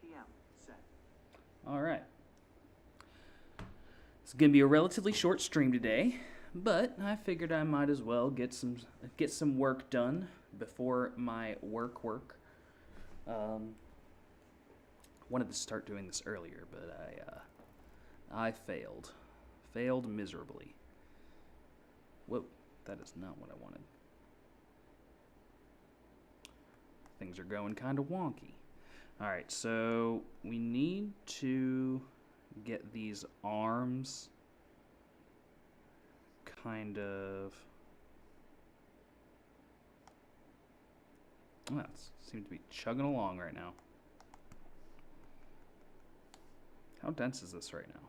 p.m. set. All right. It's going to be a relatively short stream today, but I figured I might as well get some work done before my work. Wanted to start doing this earlier, but I failed miserably. Whoa, that is not what I wanted. Things are going kind of wonky. All right, so we need to get these arms kind of... Oh, that seems to be chugging along right now. How dense is this right now?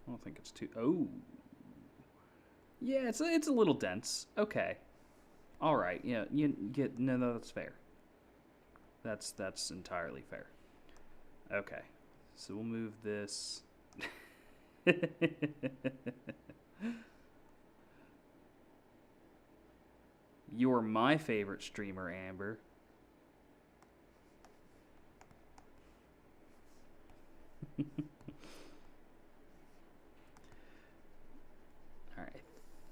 I don't think it's too... Oh! Yeah, it's a little dense. Okay. All right, yeah, you get... No, that's fair. That's entirely fair. Okay. So we'll move this. You're my favorite streamer, Amber. Alright, I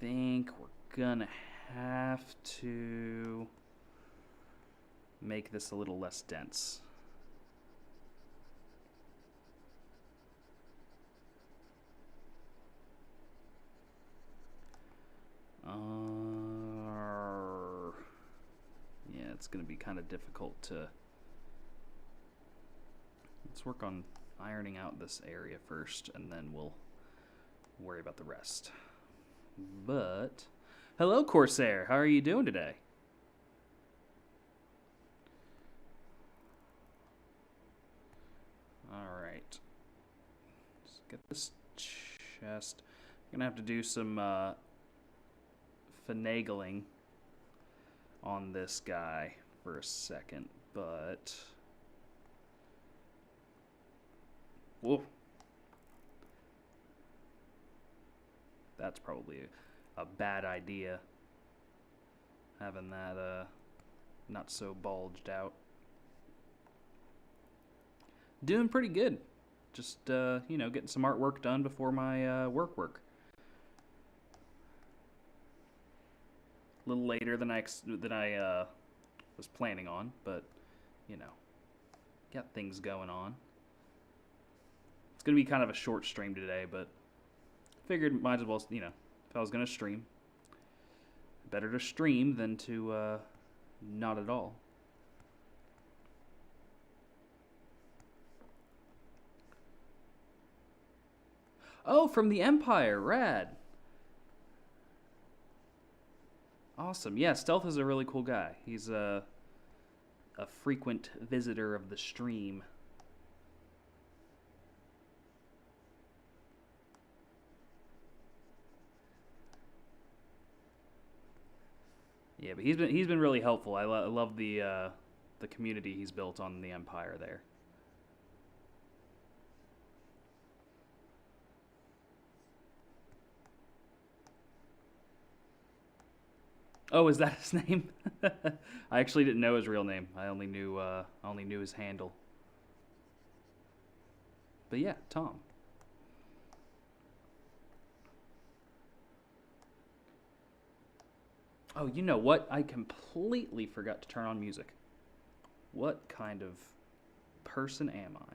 think we're gonna have to make this a little less dense. Yeah, it's going to be kind of difficult to... Let's work on ironing out this area first, and then we'll worry about the rest. But... Hello, Corsair! How are you doing today? Alright. Let's get this chest. I'm going to have to do some... finagling on this guy for a second, but whoa, that's probably a bad idea, having that not so bulged out. Doing pretty good, just you know, getting some artwork done before my work. A little later than I was planning on, but you know, got things going on. It's gonna be kind of a short stream today, but figured might as well, you know, if I was gonna stream, better to stream than to not at all. Oh, from the Empire, rad. Awesome. Yeah, Stealth is a really cool guy. He's a frequent visitor of the stream. Yeah, but he's been really helpful. I love the community he's built on the Empire there. Oh, is that his name? I actually didn't know his real name. I only knew his handle. But yeah, Tom. Oh, you know what? I completely forgot to turn on music. What kind of person am I?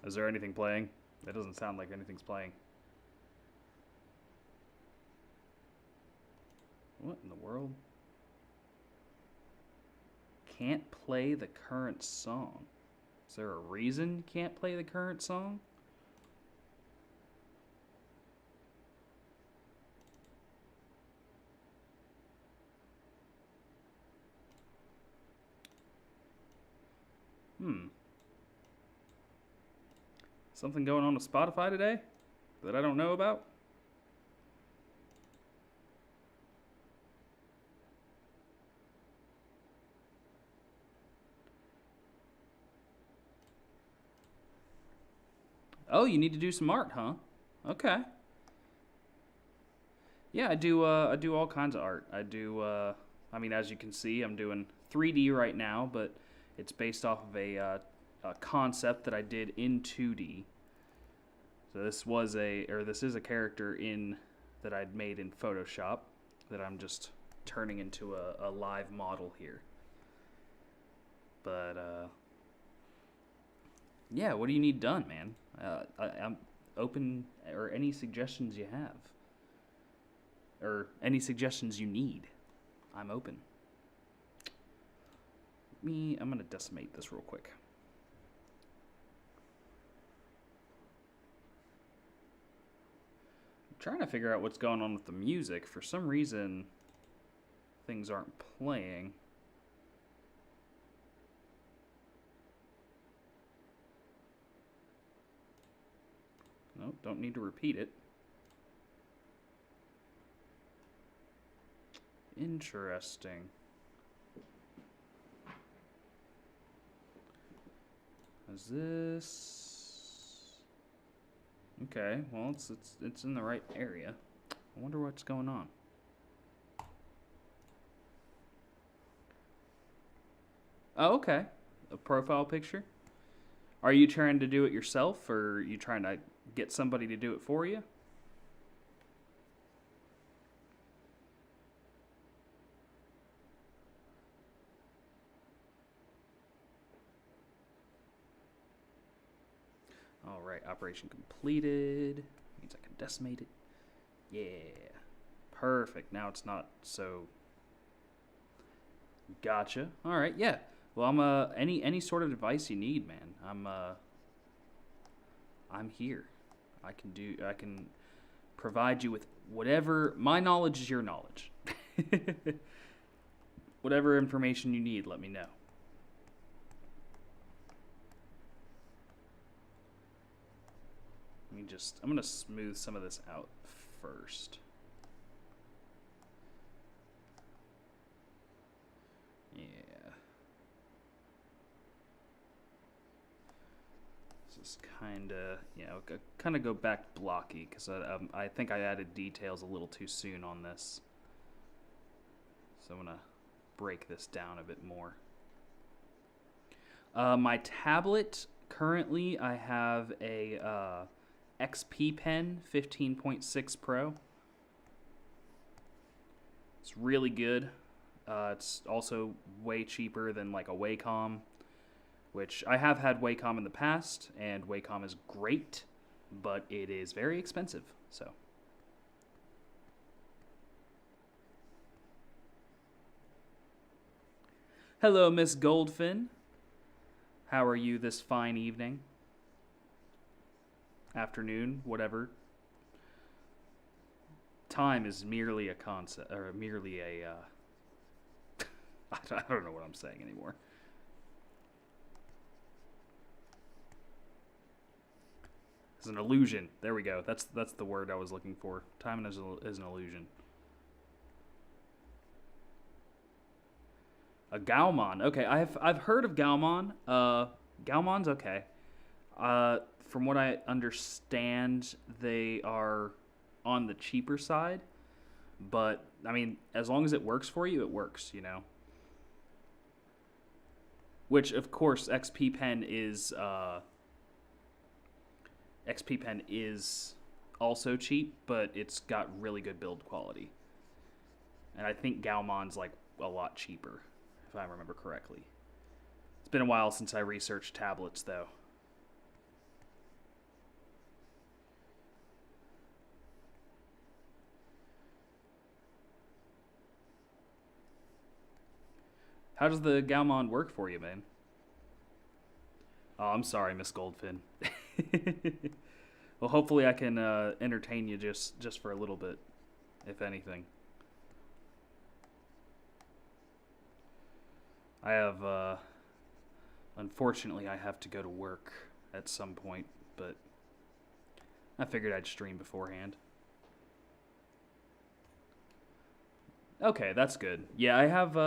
Is there anything playing? That doesn't sound like anything's playing. What in the world? Can't play the current song. Is there a reason you can't play the current song? Something going on with Spotify today that I don't know about? Oh, you need to do some art, huh? Okay. Yeah, I do all kinds of art. I do. I mean, as you can see, I'm doing 3D right now, but it's based off of a concept that I did in 2D. So this is a character in that I'd made in Photoshop that I'm just turning into a live model here. But yeah, what do you need done, man? I'm open, or any suggestions you have, or any suggestions you need. I'm open. I'm gonna decimate this real quick. I'm trying to figure out what's going on with the music. For some reason, things aren't playing. Nope, don't need to repeat it. Interesting. Is this... Okay, well, it's in the right area. I wonder what's going on. Oh, okay. A profile picture? Are you trying to do it yourself, or are you trying to get somebody to do it for you? All right, operation completed. Means I can decimate it. Yeah. Perfect. Now it's not so... Gotcha. All right, yeah. Well, I'm any sort of advice you need, man. I'm here. I can provide you with whatever. My knowledge is your knowledge. Whatever information you need, let me know. I'm gonna smooth some of this out first. Yeah. This is kind of go back blocky because I think I added details a little too soon on this. So I'm gonna break this down a bit more. My tablet, currently I have a XP Pen 15.6 Pro. It's really good. It's also way cheaper than like a Wacom, which I have had Wacom in the past, and Wacom is great, but it is very expensive. So hello, Miss Goldfin. How are you this fine evening? Afternoon, whatever. Time is merely a concept, or merely a... I don't know what I'm saying anymore. It's an illusion. There we go. That's the word I was looking for. Time is an illusion. A Gaumon. Okay, I've heard of Gaumon. Gaumon's okay. From what I understand, they are on the cheaper side. But, I mean, as long as it works for you, it works, you know? Which, of course, XP Pen is also cheap, but it's got really good build quality. And I think Gaumon's like a lot cheaper, if I remember correctly. It's been a while since I researched tablets, though. How does the Gaumon work for you, man? Oh, I'm sorry, Miss Goldfin. Well, hopefully I can entertain you just for a little bit, if anything. I have, unfortunately, I have to go to work at some point, but I figured I'd stream beforehand. Okay, that's good. Yeah, I have,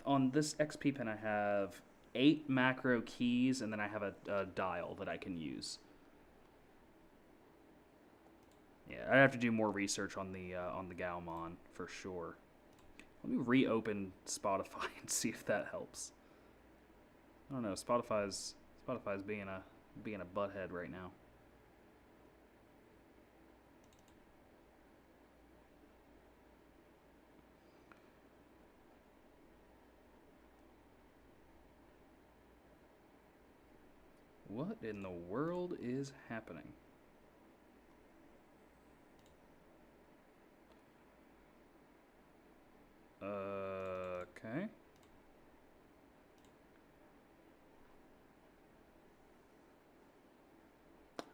on this XP Pen, I have 8 macro keys, and then I have a dial that I can use. Yeah, I have to do more research on the Gaomon for sure. Let me reopen Spotify and see if that helps. I don't know. Spotify's being a butthead right now. What in the world is happening? Okay.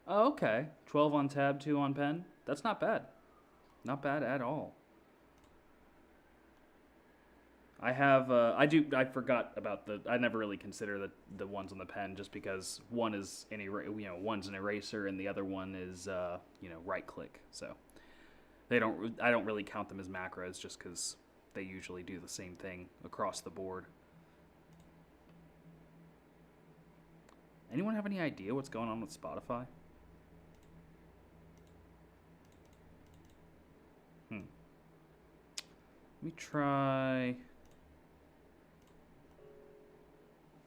Oh, okay. 12 on tab, 2 on pen. That's not bad. Not bad at all. I forgot about I never really consider the ones on the pen just because one's an eraser and the other one is, right click. So I don't really count them as macros just because they usually do the same thing across the board. Anyone have any idea what's going on with Spotify? Let me try.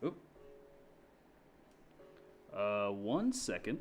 Oop. 1 second.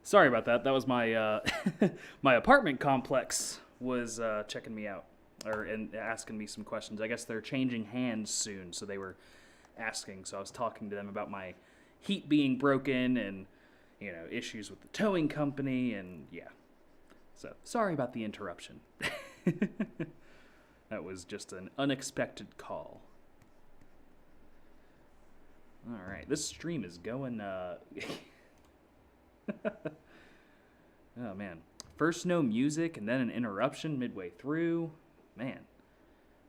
Sorry about that. That was my my apartment complex was checking me out and asking me some questions. I guess they're changing hands soon, so they were asking. So I was talking to them about my heat being broken and issues with the towing company and yeah. So sorry about the interruption. That was just an unexpected call. All right, this stream is going. Oh man, first no music and then an interruption midway through. Man,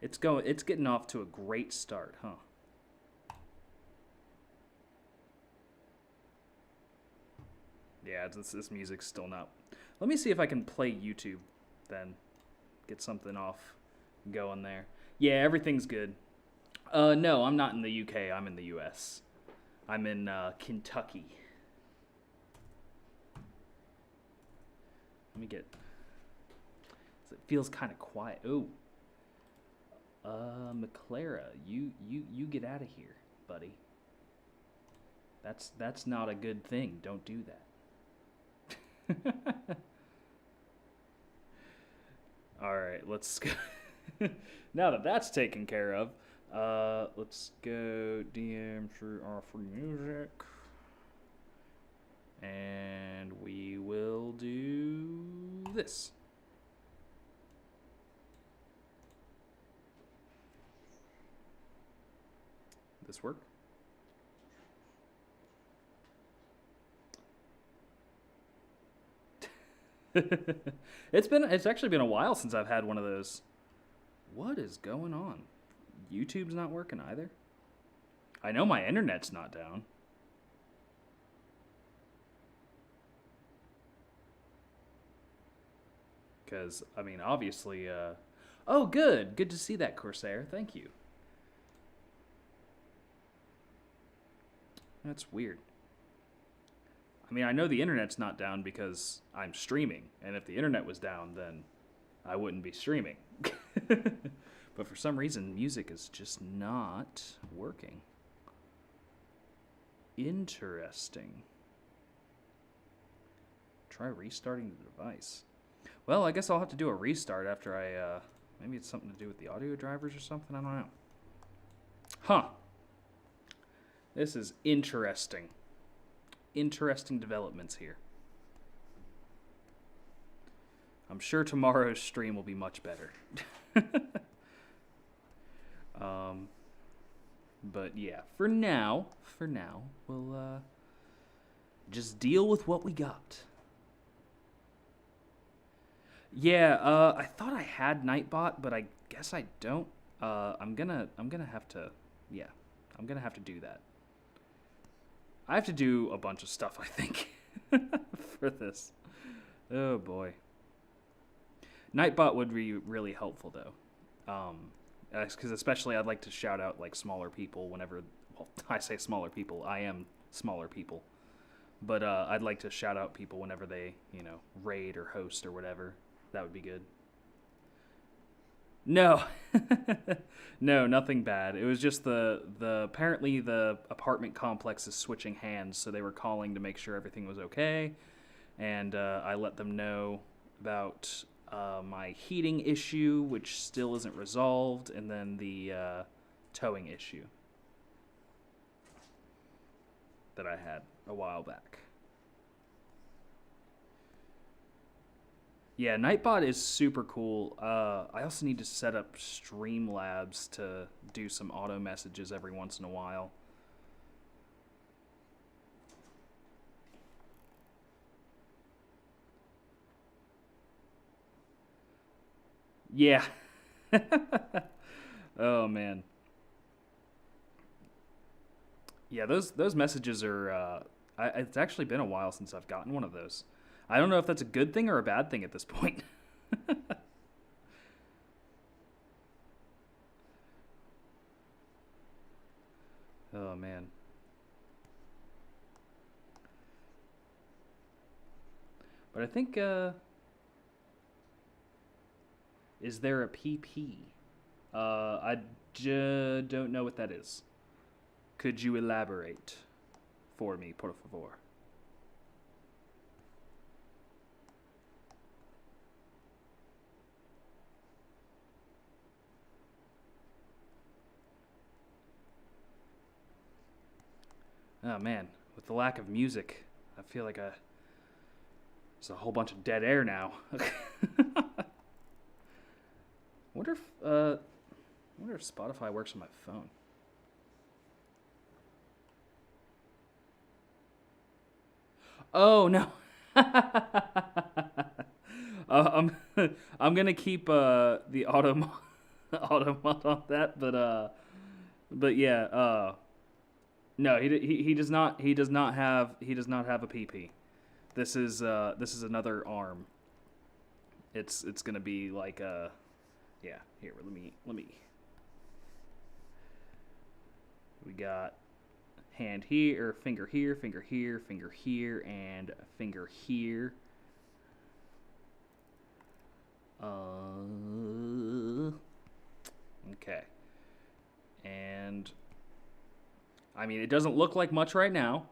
it's getting off to a great start, huh? Yeah, this music's still not. Let me see if I can play YouTube, then get something off going there. Yeah, everything's good. No, I'm not in the UK. I'm in the US. I'm in Kentucky. Let me get. It feels kind of quiet. Oh, McClara, you get out of here, buddy. That's not a good thing. Don't do that. All right, let's go. Now that that's taken care of, let's go DM through our free music. And we will do this. This work? It's actually been a while since I've had one of those. What is going on? YouTube's not working either. I know my internet's not down. Because, I mean, obviously, oh, good. Good to see that, Corsair. Thank you. That's weird. I mean, I know the internet's not down because I'm streaming. And if the internet was down, then I wouldn't be streaming. But for some reason, music is just not working. Interesting. Try restarting the device. Well, I guess I'll have to do a restart after I, maybe it's something to do with the audio drivers or something, I don't know. Huh. This is interesting. Interesting developments here. I'm sure tomorrow's stream will be much better. But yeah, for now, we'll, just deal with what we got. Yeah, I thought I had Nightbot, but I guess I don't. I'm gonna have to, yeah, I'm gonna have to do that. I have to do a bunch of stuff, I think, for this. Oh boy. Nightbot would be really helpful though, because especially I'd like to shout out like smaller people whenever. Well, I say smaller people. I am smaller people, but I'd like to shout out people whenever they raid or host or whatever. That would be good. No, no, nothing bad. It was just the apparently the apartment complex is switching hands, so they were calling to make sure everything was okay, and I let them know about my heating issue, which still isn't resolved, and then the towing issue that I had a while back. Yeah, Nightbot is super cool. I also need to set up Streamlabs to do some auto messages every once in a while. Yeah. Oh man. Yeah, those messages are. It's actually been a while since I've gotten one of those. I don't know if that's a good thing or a bad thing at this point. Oh man. But I think is there a PP? I don't know what that is. Could you elaborate for me, por favor? Oh man, with the lack of music, I feel like there's a whole bunch of dead air now. Wonder if Spotify works on my phone. Oh no. I'm I'm gonna keep the auto mod on that, but yeah, no, he does not have a PP. This is another arm. It's gonna be like yeah. Here, let me. We got hand here, or finger here, finger here, finger here, and finger here. Okay. And I mean, it doesn't look like much right now,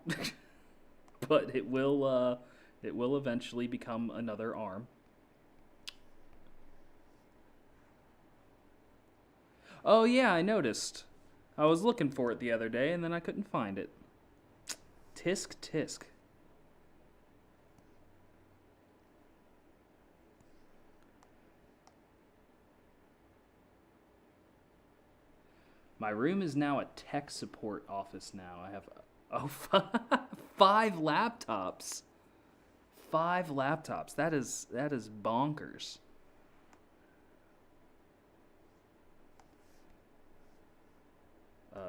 but it will eventually become another arm. Oh yeah, I noticed. I was looking for it the other day and then I couldn't find it. Tisk tisk. My room is now a tech support office now. I have five laptops. 5 laptops. That is bonkers.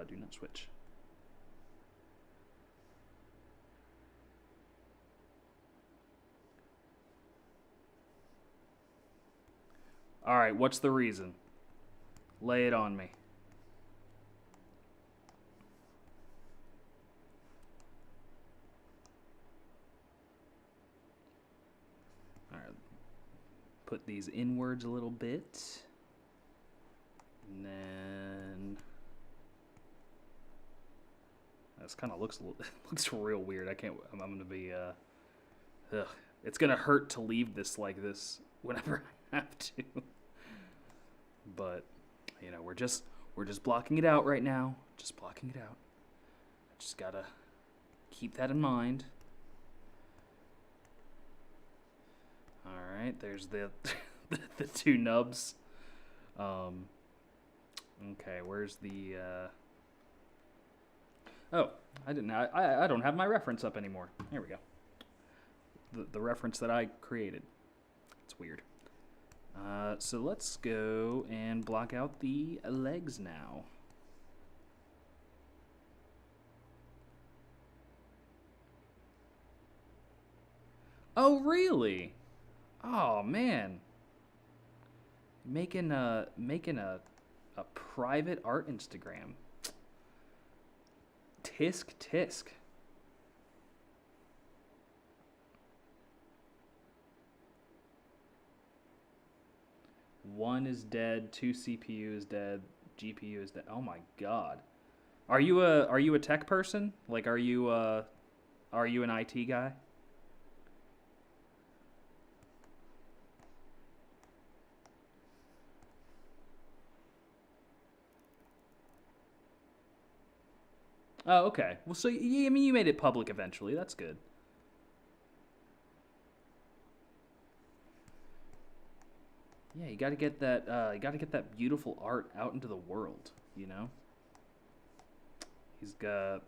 Do not switch. All right, what's the reason? Lay it on me. All right. Put these inwards a little bit. And then this kind of looks real weird. I'm gonna be it's gonna hurt to leave this like this whenever I have to. But you know, we're just blocking it out right now. Just blocking it out. Just gotta keep that in mind. All right, there's the the 2 nubs. Okay, where's the oh, I don't have my reference up anymore. There we go. The reference that I created. It's weird. So let's go and block out the legs now. Oh, really? Oh, man. Making a private art Instagram. Tisk tisk. One is dead, 2 CPU is dead, GPU is dead. Oh my god. Are you a tech person? Like are you an IT guy? Oh, okay. Well, so I mean, you made it public eventually. That's good. Yeah, you got to get that. You got to get that beautiful art out into the world. You know. He's got.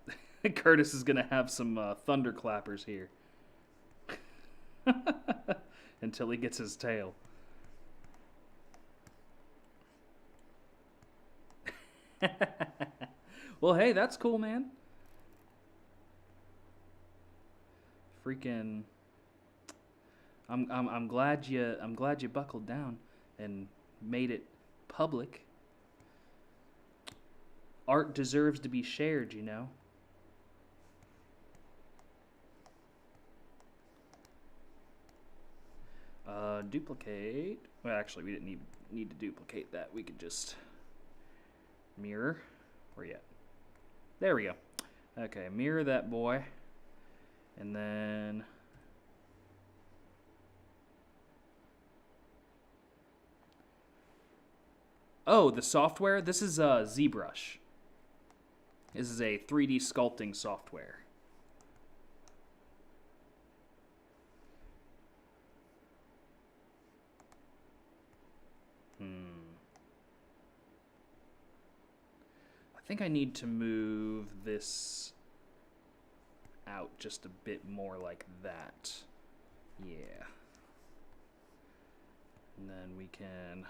Curtis is gonna have some thunderclappers here. Until he gets his tail. Well, hey, that's cool, man. Freaking I'm glad you buckled down and made it public. Art deserves to be shared, you know. Duplicate. Well, actually, we didn't need to duplicate that. We could just mirror. Where you at? There we go. Okay, mirror that boy. And then oh, the software. This is Zbrush. This is a 3D sculpting software. think I need to move this out just a bit more like that. Yeah. And then we can...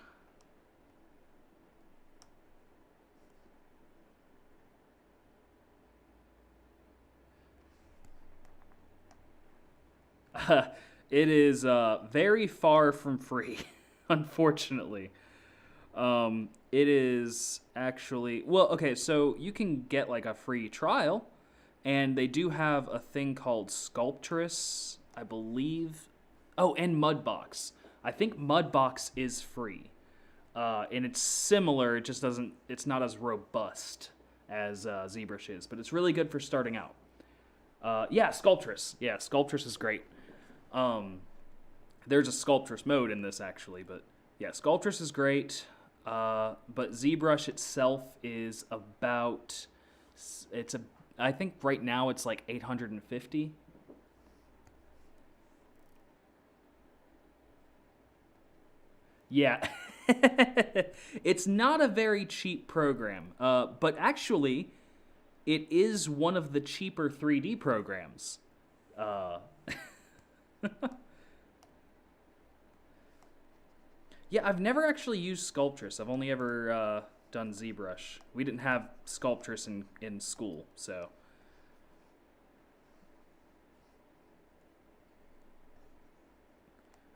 it is very far from free, unfortunately. It is actually... Well, okay, so you can get like a free trial, and they do have a thing called Sculptress, I believe. Oh, and Mudbox. I think Mudbox is free. And it's similar, it just doesn't... It's not as robust as Zbrush is, but it's really good for starting out. Yeah, Sculptress. Yeah, Sculptress is great. There's a Sculptress mode in this, actually, but yeah, Sculptress is great. But Zbrush itself is about... I think right now it's like 850. Yeah. It's not a very cheap program, but actually, it is one of the cheaper 3D programs. Yeah, I've never actually used Sculptress. I've only ever done Zbrush. We didn't have Sculptress in school, so...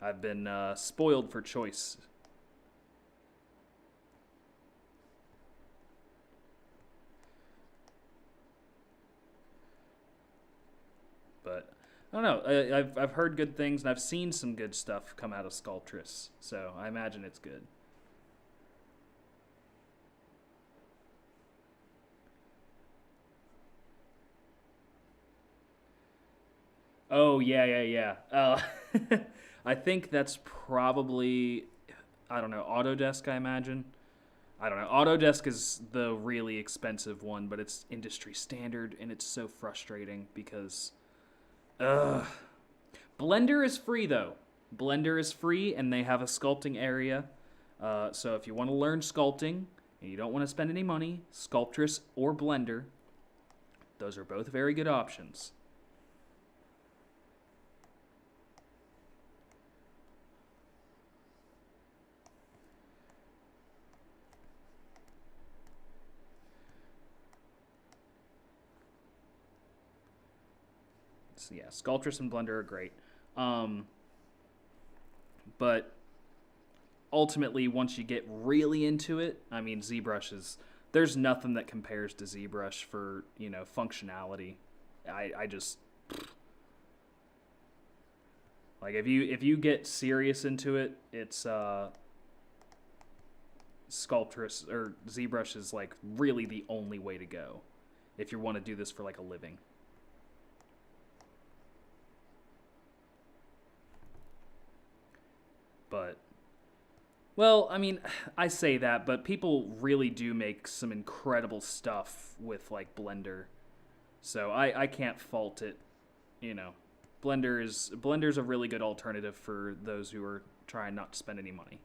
I've been spoiled for choice. But I don't know. I've heard good things, and I've seen some good stuff come out of Sculptress, so I imagine it's good. Oh, yeah. I think that's probably, I don't know, Autodesk, I imagine. I don't know. Autodesk is the really expensive one, but it's industry standard, and it's so frustrating because... Ugh. Blender is free, though. Blender is free, and they have a sculpting area. So if you want to learn sculpting, and you don't want to spend any money, Sculptress or Blender, those are both very good options. So yeah, Sculptress and Blender are great. But ultimately, once you get really into it, I mean, ZBrush is... There's nothing that compares to ZBrush for, you know, functionality. I just... Like, if you get serious into it, it's... Sculptress, or ZBrush is, like, really the only way to go if you want to do this for, like, a living. But, well, I mean, I say that, but people really do make some incredible stuff with, like, Blender. So I can't fault it, you know. Blender's a really good alternative for those who are trying not to spend any money.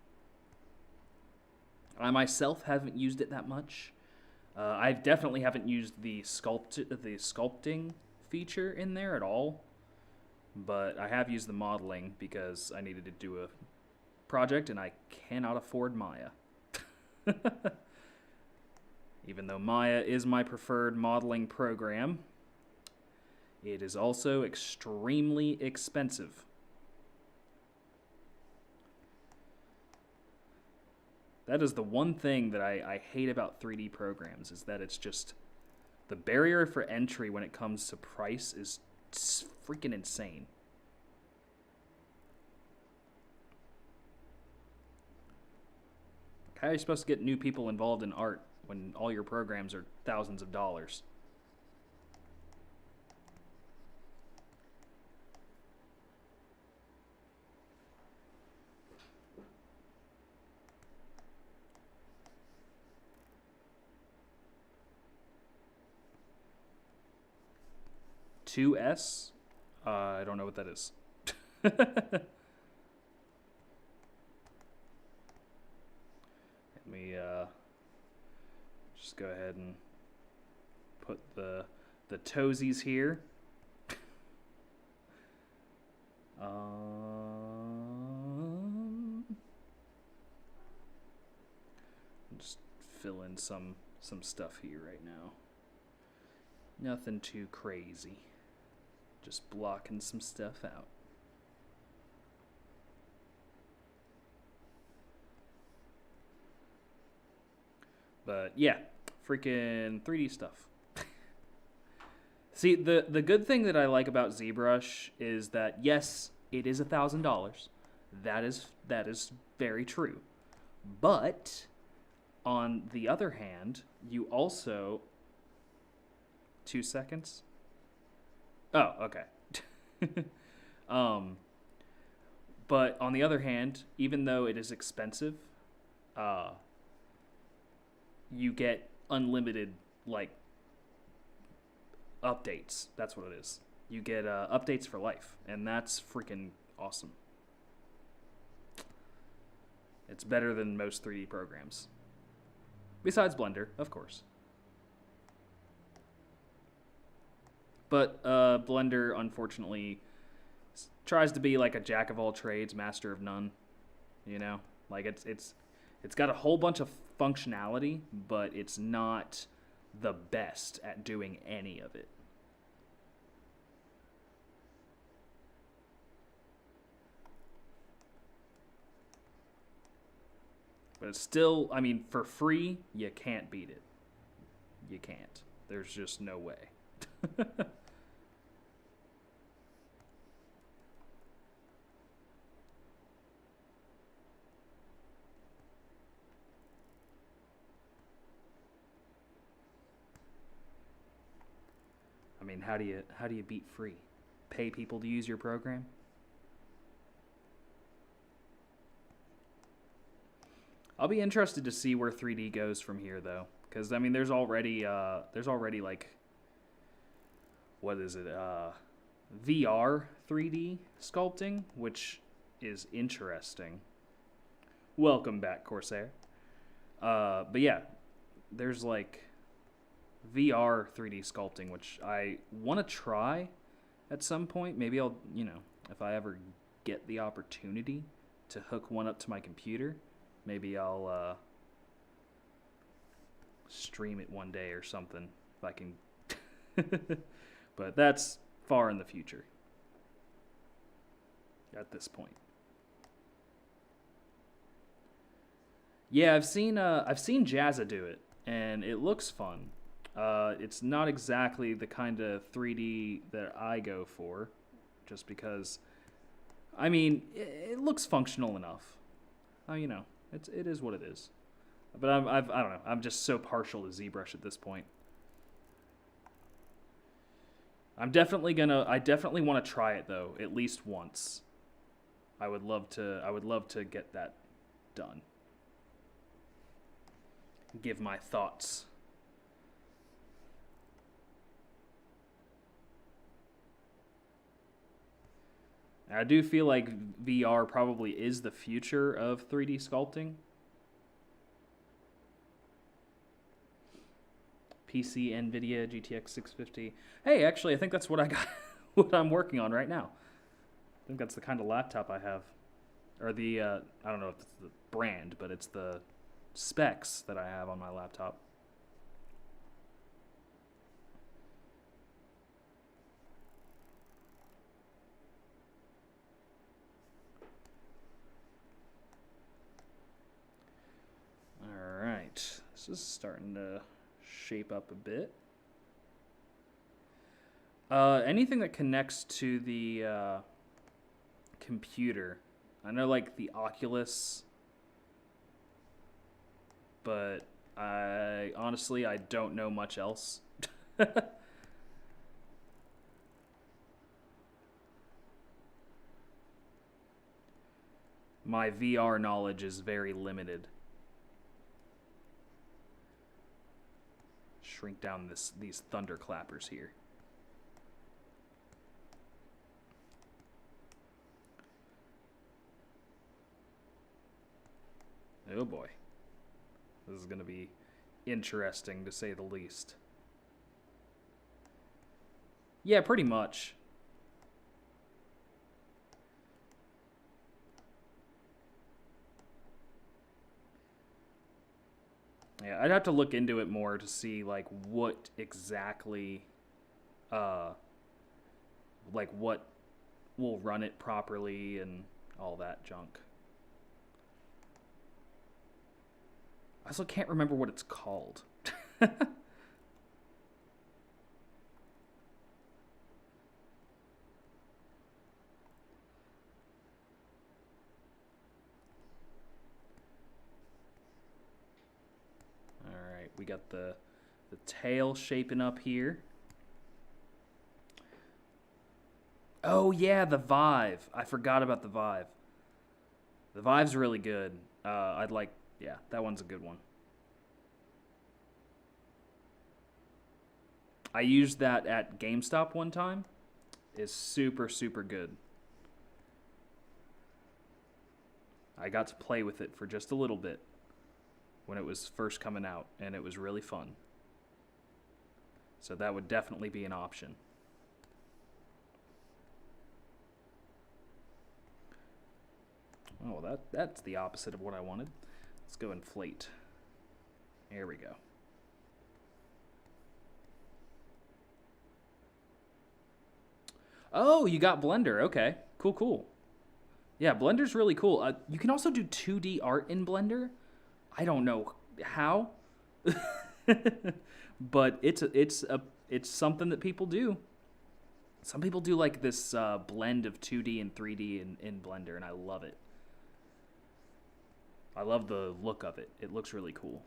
I myself haven't used it that much. I definitely haven't used the sculpting feature in there at all. But I have used the modeling because I needed to do a project, and I cannot afford Maya. Even though Maya is my preferred modeling program, it is also extremely expensive. That is the one thing that I hate about 3D programs, is that it's just... The barrier for entry when it comes to price is freaking insane. How are you supposed to get new people involved in art when all your programs are thousands of dollars? $2S? I don't know what that is. Let me just go ahead and put the toesies here. Just fill in some stuff here right now. Nothing too crazy. Just blocking some stuff out. But yeah, freaking 3D stuff. See, the good thing that I like about ZBrush is that yes, it is $1,000. That is very true. But on the other hand, you also 2 seconds. Oh, okay. But on the other hand, even though it is expensive, you get unlimited, like, updates. That's what it is. You get updates for life, and that's freaking awesome. It's better than most 3D programs. Besides Blender, of course. But Blender, unfortunately, tries to be like a jack of all trades, master of none. You know, like it's got a whole bunch of functionality, but it's not the best at doing any of it. But it's still, I mean, for free, you can't beat it. You can't. There's just no way. I mean, how do you beat free? Pay people to use your program? I'll be interested to see where 3D goes from here, though, because I mean, there's already like, what is it? VR 3D sculpting, which is interesting. Welcome back, Corsair. But yeah, there's like VR 3D sculpting, which I want to try at some point. Maybe I'll, if I ever get the opportunity to hook one up to my computer, maybe I'll stream it one day or something if I can. But that's far in the future at this point. Yeah, I've seen Jazza do it, and it looks fun. It's not exactly the kind of 3D that I go for, just because, I mean, it looks functional enough. It is what it is. But I don't know. I'm just so partial to ZBrush at this point. I definitely want to try it though, at least once. I would love to get that done. Give my thoughts. I do feel like VR probably is the future of 3D sculpting. PC, NVIDIA, GTX 650. Hey, actually, I think that's what I got, what I'm working on right now. I think that's the kind of laptop I have. Or the, I don't know if it's the brand, but it's the specs that I have on my laptop. All right, this is starting to shape up a bit. Anything that connects to the computer. I know, like, the Oculus, but I don't know much else. My VR knowledge is very limited. Shrink down these thunderclappers here. Oh boy. This is going to be interesting, to say the least. Yeah, pretty much. Yeah, I'd have to look into it more to see like what exactly, uh, like what will run it properly and all that junk. I also can't remember what it's called. Alright, we got the tail shaping up here. Oh yeah, the Vive. I forgot about the Vive. The Vive's really good. Yeah, that one's a good one. I used that at GameStop one time. It's super, super good. I got to play with it for just a little bit when it was first coming out, and it was really fun. So that would definitely be an option. Oh, that's the opposite of what I wanted. Let's go inflate. There we go. Oh, you got Blender. Okay, cool, cool. Yeah, Blender's really cool. You can also do 2D art in Blender. I don't know how, but it's something that people do. Some people do like this blend of 2D and 3D in Blender, and I love it. I love the look of it. It looks really cool.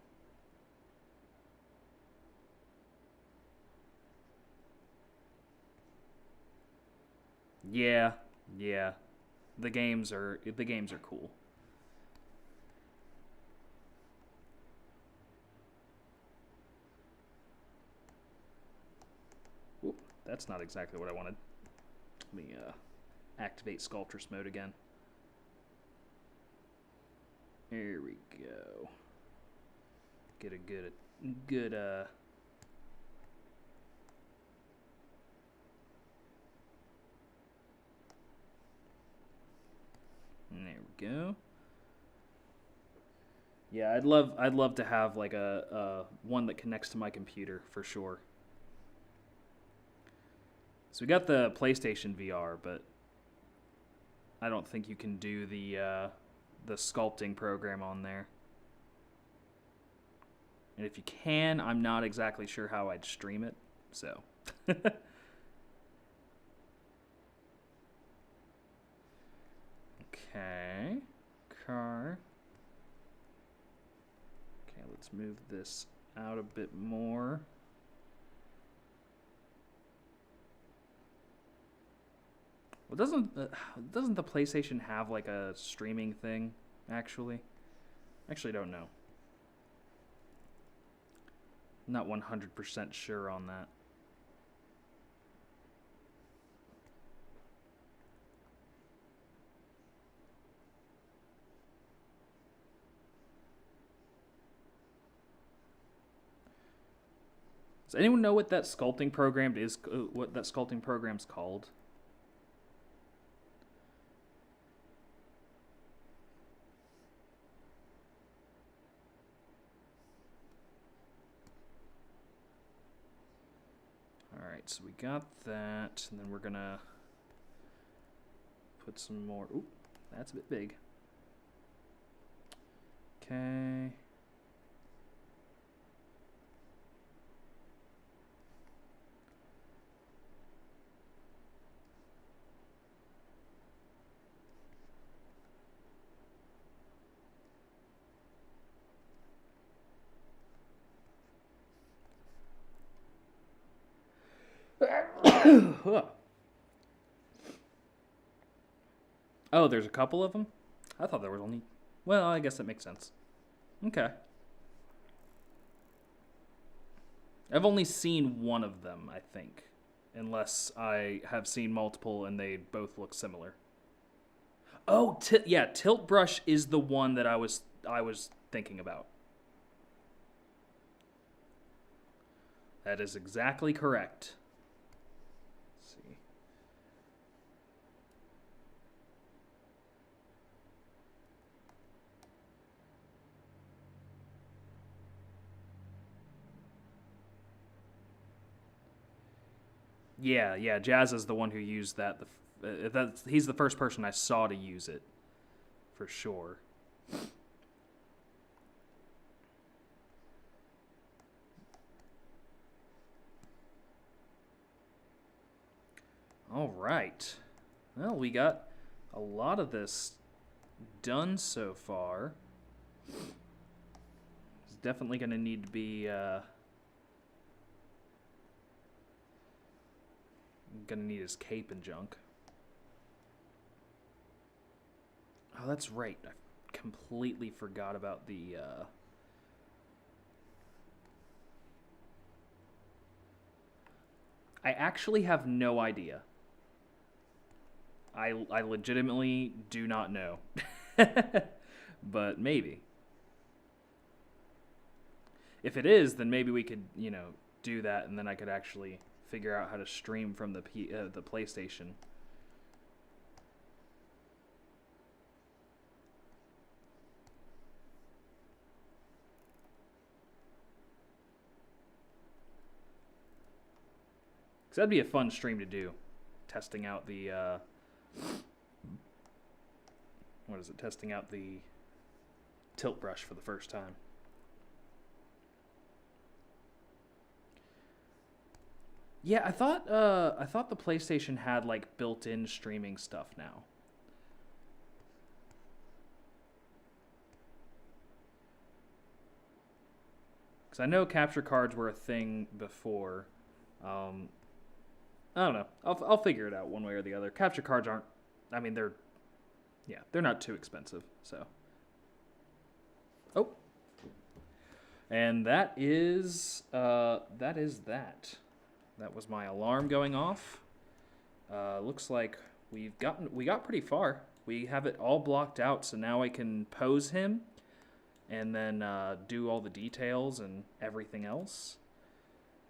Yeah, yeah. The games are cool. Oop, that's not exactly what I wanted. Let me activate Sculptress mode again. There we go. Get a good there we go. Yeah, I'd love to have like a one that connects to my computer for sure. So we got the PlayStation VR, but I don't think you can do the sculpting program on there. And if you can, I'm not exactly sure how I'd stream it. So. Okay. Car. Okay, let's move this out a bit more. Well, doesn't the PlayStation have like a streaming thing? Actually, don't know. I'm not 100% sure on that. Does anyone know what that sculpting program is? What that sculpting program's called? Alright, so we got that, and then we're gonna put some more. Oop, that's a bit big. Okay. Oh, there's a couple of them? I thought there was only... Well, I guess that makes sense. Okay. I've only seen one of them, I think. Unless I have seen multiple and they both look similar. Oh, yeah, Tilt Brush is the one that I was thinking about. That is exactly correct. Yeah. Jazz is the one who used that. He's the first person I saw to use it, for sure. All right. Well, we got a lot of this done so far. It's definitely going to need to be gonna need his cape and junk. Oh, that's right. I completely forgot about the I actually have no idea. I legitimately do not know. But maybe. If it is, then maybe we could, do that, and then I could actually figure out how to stream from the PlayStation. Because that'd be a fun stream to do. Testing out the... Testing out the tilt brush for the first time. Yeah, I thought the PlayStation had like built-in streaming stuff now. Because I know capture cards were a thing before. I don't know. I'll figure it out one way or the other. Capture cards aren't. I mean, they're not too expensive. So. Oh. And that is that. That was my alarm going off. Looks like we got pretty far. We have it all blocked out, so now I can pose him and then do all the details and everything else.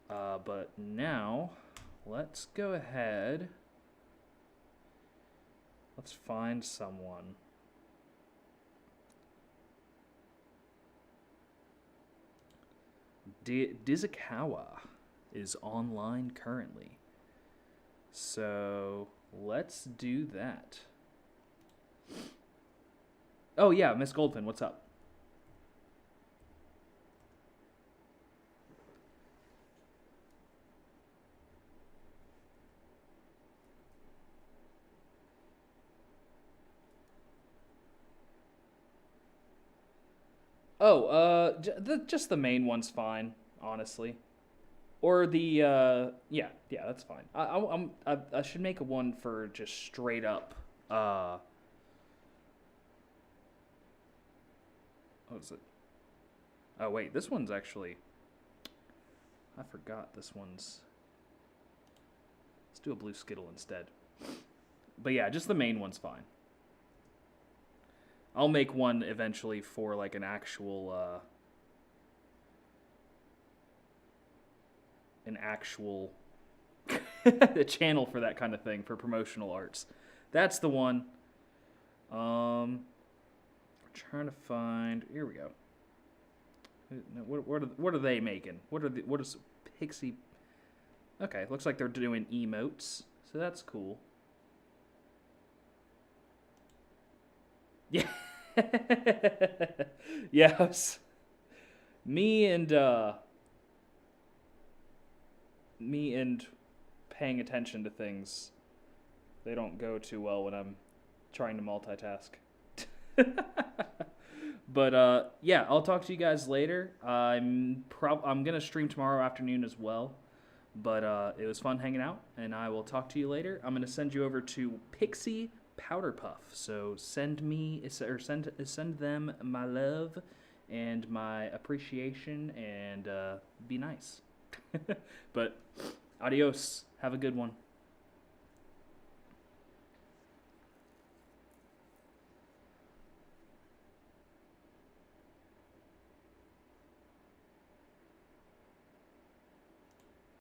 But now, let's go ahead. Let's find someone. Dizakawa is online currently. So let's do that. Oh yeah, Miss Goldfin, what's up? Oh, just the main one's fine, honestly. Or the yeah, that's fine. I should make a one for just straight up. What is it? Oh wait, this one's actually. I forgot this one's. Let's do a blue skittle instead. But yeah, just the main one's fine. I'll make one eventually for like an actual a channel for that kind of thing, for promotional arts. That's the one. We're trying to find. Here we go. What are they making? What is Pixie? Okay, looks like they're doing emotes, so that's cool. Yeah. Yes. Me and paying attention to things, they don't go too well when I'm trying to multitask. But yeah, I'll talk to you guys later. I'm gonna stream tomorrow afternoon as well. But it was fun hanging out, and I will talk to you later. I'm gonna send you over to Pixie Powder Puff. So send them my love and my appreciation, and be nice. But adios. Have a good one.